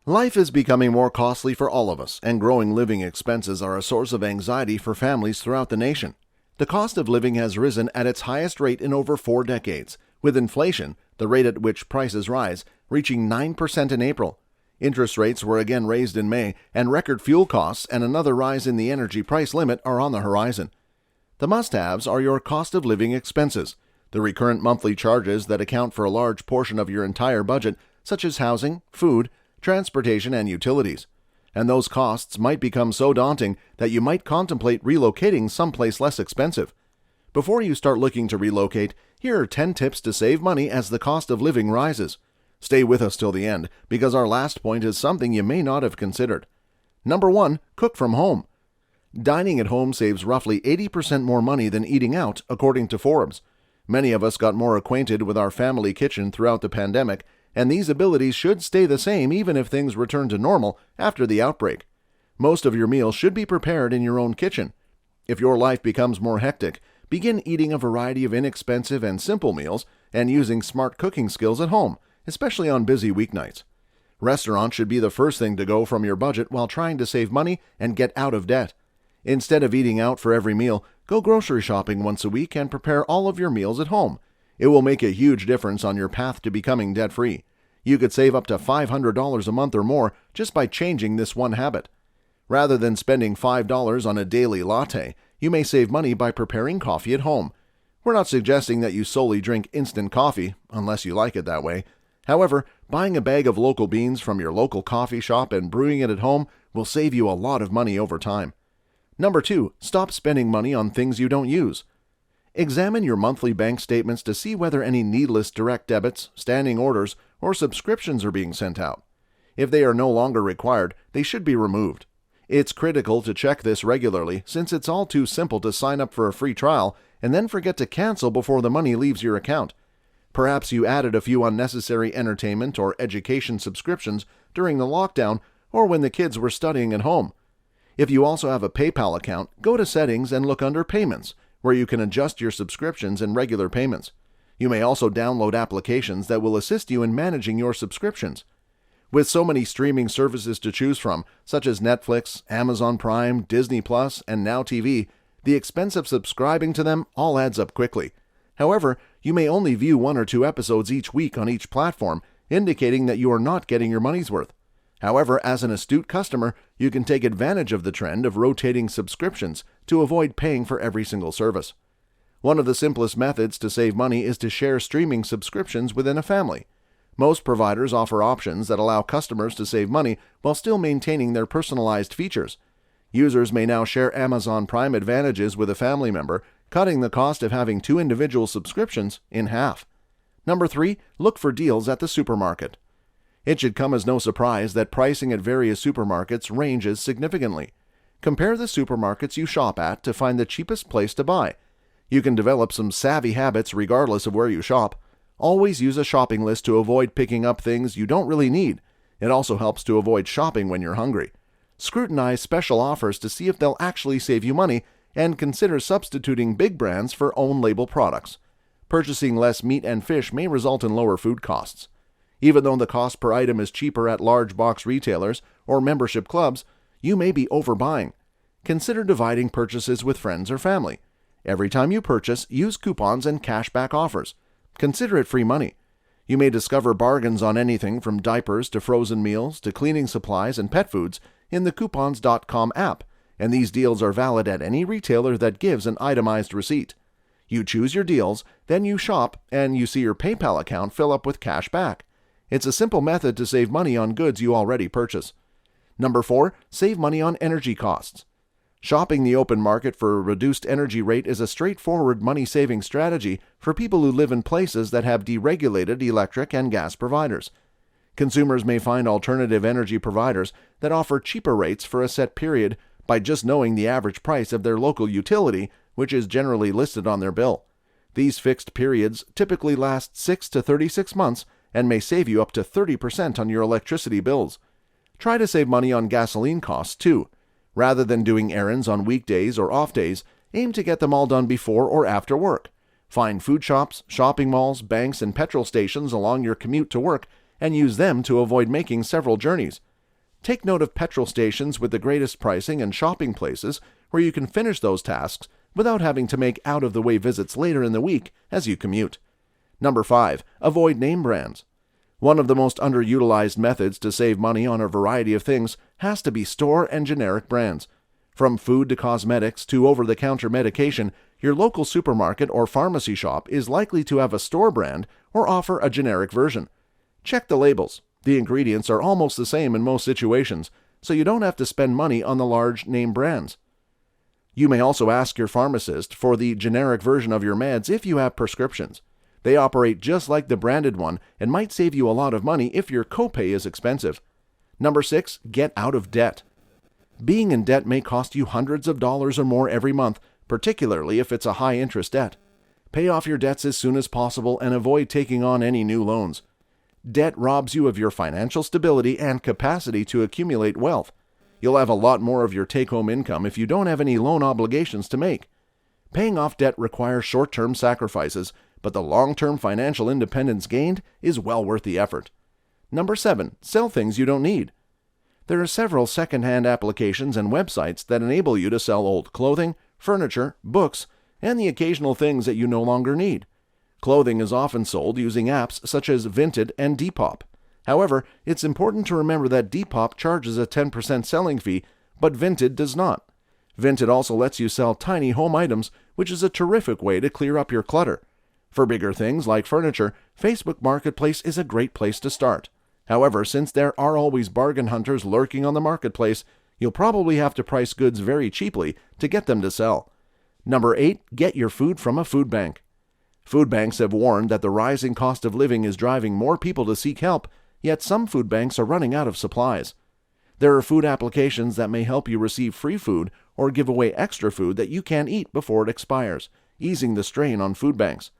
Life is becoming more costly for all of us, and growing living expenses are a source of anxiety for families throughout the nation. The cost of living has risen at its highest rate in over 4 decades, with inflation, the rate at which prices rise, reaching 9% in April. Interest rates were again raised in May, and record fuel costs and another rise in the energy price limit are on the horizon. The must-haves are your cost of living expenses, the recurrent monthly charges that account for a large portion of your entire budget, such as housing, food, transportation, and utilities. And those costs might become so daunting that you might contemplate relocating someplace less expensive. Before you start looking to relocate, here are 10 tips to save money as the cost of living rises. Stay with us till the end, because our last point is something you may not have considered. Number 1, cook from home. Dining at home saves roughly 80% more money than eating out, according to Forbes. Many of us got more acquainted with our family kitchen throughout the pandemic, and these abilities should stay the same even if things return to normal after the outbreak. Most of your meals should be prepared in your own kitchen. If your life becomes more hectic, begin eating a variety of inexpensive and simple meals and using smart cooking skills at home, especially on busy weeknights. Restaurants should be the first thing to go from your budget while trying to save money and get out of debt. Instead of eating out for every meal, go grocery shopping once a week and prepare all of your meals at home. It will make a huge difference on your path to becoming debt-free. You could save up to $500 a month or more just by changing this one habit. Rather than spending $5 on a daily latte, you may save money by preparing coffee at home. We're not suggesting that you solely drink instant coffee, unless you like it that way. However, buying a bag of local beans from your local coffee shop and brewing it at home will save you a lot of money over time. Number 2, stop spending money on things you don't use. Examine your monthly bank statements to see whether any needless direct debits, standing orders, or subscriptions are being sent out. If they are no longer required, they should be removed. It's critical to check this regularly, since it's all too simple to sign up for a free trial and then forget to cancel before the money leaves your account. Perhaps you added a few unnecessary entertainment or education subscriptions during the lockdown or when the kids were studying at home. If you also have a PayPal account, go to Settings and look under Payments, where you can adjust your subscriptions and regular payments. You may also download applications that will assist you in managing your subscriptions. With so many streaming services to choose from, such as Netflix, Amazon Prime, Disney Plus, and Now TV, the expense of subscribing to them all adds up quickly. However, you may only view 1 or 2 episodes each week on each platform, indicating that you are not getting your money's worth. However, as an astute customer, you can take advantage of the trend of rotating subscriptions to avoid paying for every single service. One of the simplest methods to save money is to share streaming subscriptions within a family. Most providers offer options that allow customers to save money while still maintaining their personalized features. Users may now share Amazon Prime advantages with a family member, cutting the cost of having 2 individual subscriptions in half. Number 3, look for deals at the supermarket. It should come as no surprise that pricing at various supermarkets ranges significantly. Compare the supermarkets you shop at to find the cheapest place to buy. You can develop some savvy habits regardless of where you shop. Always use a shopping list to avoid picking up things you don't really need. It also helps to avoid shopping when you're hungry. Scrutinize special offers to see if they'll actually save you money, and consider substituting big brands for own-label products. Purchasing less meat and fish may result in lower food costs. Even though the cost per item is cheaper at large box retailers or membership clubs, you may be overbuying. Consider dividing purchases with friends or family. Every time you purchase, use coupons and cashback offers. Consider it free money. You may discover bargains on anything from diapers to frozen meals to cleaning supplies and pet foods in the coupons.com app, and these deals are valid at any retailer that gives an itemized receipt. You choose your deals, then you shop, and you see your PayPal account fill up with cash back. It's a simple method to save money on goods you already purchase. Number 4, save money on energy costs. Shopping the open market for a reduced energy rate is a straightforward money-saving strategy for people who live in places that have deregulated electric and gas providers. Consumers may find alternative energy providers that offer cheaper rates for a set period by just knowing the average price of their local utility, which is generally listed on their bill. These fixed periods typically last 6 to 36 months and may save you up to 30% on your electricity bills. Try to save money on gasoline costs, too. Rather than doing errands on weekdays or off days, aim to get them all done before or after work. Find food shops, shopping malls, banks, and petrol stations along your commute to work and use them to avoid making several journeys. Take note of petrol stations with the greatest pricing and shopping places where you can finish those tasks without having to make out-of-the-way visits later in the week as you commute. Number 5. Avoid name brands. One of the most underutilized methods to save money on a variety of things has to be store and generic brands. From food to cosmetics to over-the-counter medication, your local supermarket or pharmacy shop is likely to have a store brand or offer a generic version. Check the labels. The ingredients are almost the same in most situations, so you don't have to spend money on the large name brands. You may also ask your pharmacist for the generic version of your meds if you have prescriptions. They operate just like the branded one and might save you a lot of money if your copay is expensive. Number 6. Get out of debt. Being in debt may cost you hundreds of dollars or more every month, particularly if it's a high-interest debt. Pay off your debts as soon as possible and avoid taking on any new loans. Debt robs you of your financial stability and capacity to accumulate wealth. You'll have a lot more of your take-home income if you don't have any loan obligations to make. Paying off debt requires short-term sacrifices, but the long-term financial independence gained is well worth the effort. Number 7. Sell things you don't need. There are several second-hand applications and websites that enable you to sell old clothing, furniture, books, and the occasional things that you no longer need. Clothing is often sold using apps such as Vinted and Depop. However, it's important to remember that Depop charges a 10% selling fee, but Vinted does not. Vinted also lets you sell tiny home items, which is a terrific way to clear up your clutter. For bigger things like furniture, Facebook Marketplace is a great place to start. However, since there are always bargain hunters lurking on the marketplace, you'll probably have to price goods very cheaply to get them to sell. Number 8. Get your food from a food bank. Food banks have warned that the rising cost of living is driving more people to seek help, yet some food banks are running out of supplies. There are food applications that may help you receive free food or give away extra food that you can't eat before it expires, easing the strain on food banks.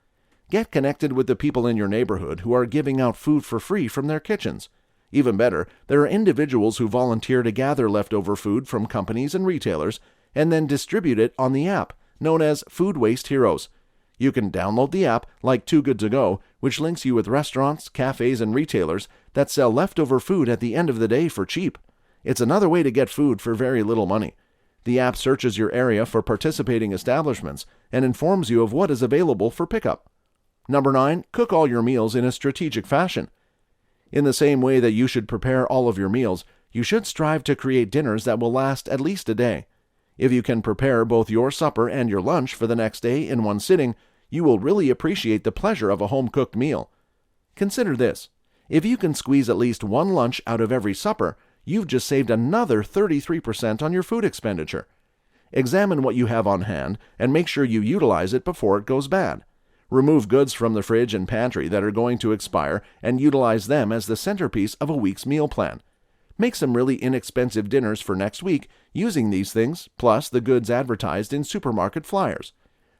Get connected with the people in your neighborhood who are giving out food for free from their kitchens. Even better, there are individuals who volunteer to gather leftover food from companies and retailers and then distribute it on the app, known as Food Waste Heroes. You can download the app like Too Good To Go, which links you with restaurants, cafes, and retailers that sell leftover food at the end of the day for cheap. It's another way to get food for very little money. The app searches your area for participating establishments and informs you of what is available for pickup. Number 9. Cook all your meals in a strategic fashion. In the same way that you should prepare all of your meals, you should strive to create dinners that will last at least a day. If you can prepare both your supper and your lunch for the next day in one sitting, you will really appreciate the pleasure of a home-cooked meal. Consider this. If you can squeeze at least one lunch out of every supper, you've just saved another 33% on your food expenditure. Examine what you have on hand and make sure you utilize it before it goes bad. Remove goods from the fridge and pantry that are going to expire and utilize them as the centerpiece of a week's meal plan. Make some really inexpensive dinners for next week using these things, plus the goods advertised in supermarket flyers.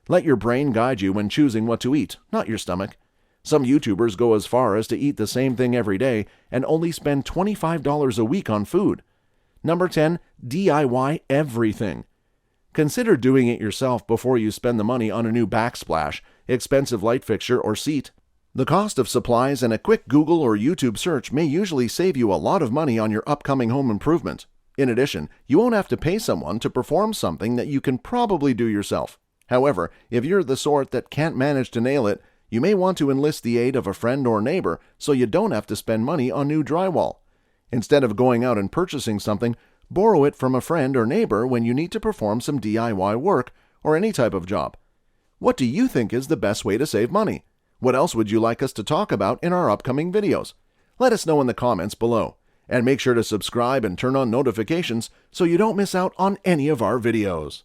Let your brain guide you when choosing what to eat, not your stomach. Some YouTubers go as far as to eat the same thing every day and only spend $25 a week on food. Number 10. DIY everything. Consider doing it yourself before you spend the money on a new backsplash, expensive light fixture, or seat. The cost of supplies and a quick Google or YouTube search may usually save you a lot of money on your upcoming home improvement. In addition, you won't have to pay someone to perform something that you can probably do yourself. However, if you're the sort that can't manage to nail it, you may want to enlist the aid of a friend or neighbor so you don't have to spend money on new drywall. Instead of going out and purchasing something, borrow it from a friend or neighbor when you need to perform some DIY work or any type of job. What do you think is the best way to save money? What else would you like us to talk about in our upcoming videos? Let us know in the comments below. And make sure to subscribe and turn on notifications so you don't miss out on any of our videos.